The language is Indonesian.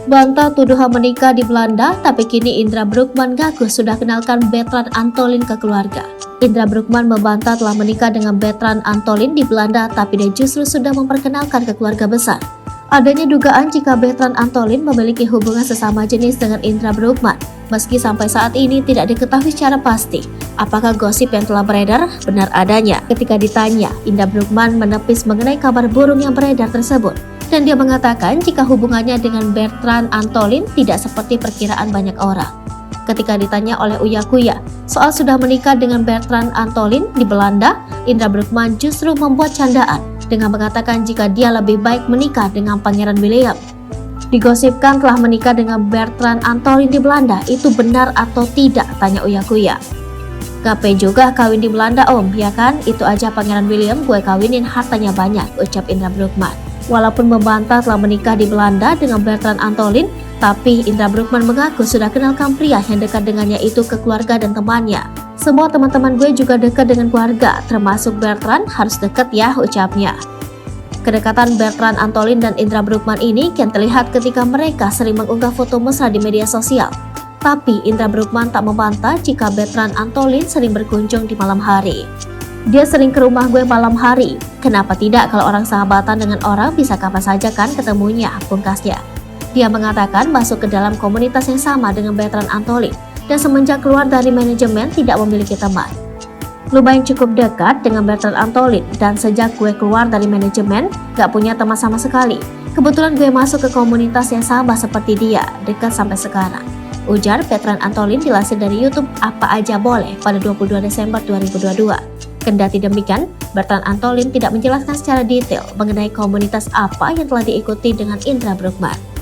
Bantah tuduhan menikah di Belanda, tapi kini Indra Bruggman ngaku sudah kenalkan Bertrand Antolin ke keluarga. Indra Bruggman membantah telah menikah dengan Bertrand Antolin di Belanda, tapi dia justru sudah memperkenalkan ke keluarga besar. Adanya dugaan jika Bertrand Antolin memiliki hubungan sesama jenis dengan Indra Bruggman, meski sampai saat ini tidak diketahui secara pasti apakah gosip yang telah beredar benar adanya. Ketika ditanya, Indra Bruggman menepis mengenai kabar burung yang beredar tersebut. Dan dia mengatakan jika hubungannya dengan Bertrand Antolin tidak seperti perkiraan banyak orang. Ketika ditanya oleh Uya Kuya soal sudah menikah dengan Bertrand Antolin di Belanda, Indra Bruggman justru membuat candaan dengan mengatakan jika dia lebih baik menikah dengan Pangeran William. Digosipkan telah menikah dengan Bertrand Antolin di Belanda, itu benar atau tidak? Tanya Uya Kuya. Gape juga kawin di Belanda om, ya kan? Itu aja Pangeran William gue kawinin hartanya banyak, ucap Indra Bruggman. Walaupun membantah telah menikah di Belanda dengan Bertrand Antolin, tapi Indra Bruggman mengaku sudah kenalkan pria yang dekat dengannya itu ke keluarga dan temannya. Semua teman-teman gue juga dekat dengan keluarga, termasuk Bertrand, harus dekat ya, ucapnya. Kedekatan Bertrand Antolin dan Indra Bruggman ini kian terlihat ketika mereka sering mengunggah foto mesra di media sosial. Tapi Indra Bruggman tak membantah jika Bertrand Antolin sering berkunjung di malam hari. Dia sering ke rumah gue malam hari. Kenapa tidak kalau orang sahabatan dengan orang bisa kapan saja kan ketemunya, pungkasnya. Dia mengatakan masuk ke dalam komunitas yang sama dengan Bertrand Antolin dan semenjak keluar dari manajemen tidak memiliki teman. Lumayan cukup dekat dengan Bertrand Antolin dan sejak gue keluar dari manajemen gak punya teman sama sekali. Kebetulan gue masuk ke komunitas yang sama seperti dia, dekat sampai sekarang. Ujar Bertrand Antolin dilansir dari YouTube Apa Aja Boleh pada 22 Desember 2022. Kendati demikian, Bertrand Antolin tidak menjelaskan secara detail mengenai komunitas apa yang telah diikuti dengan Indra Bruggman.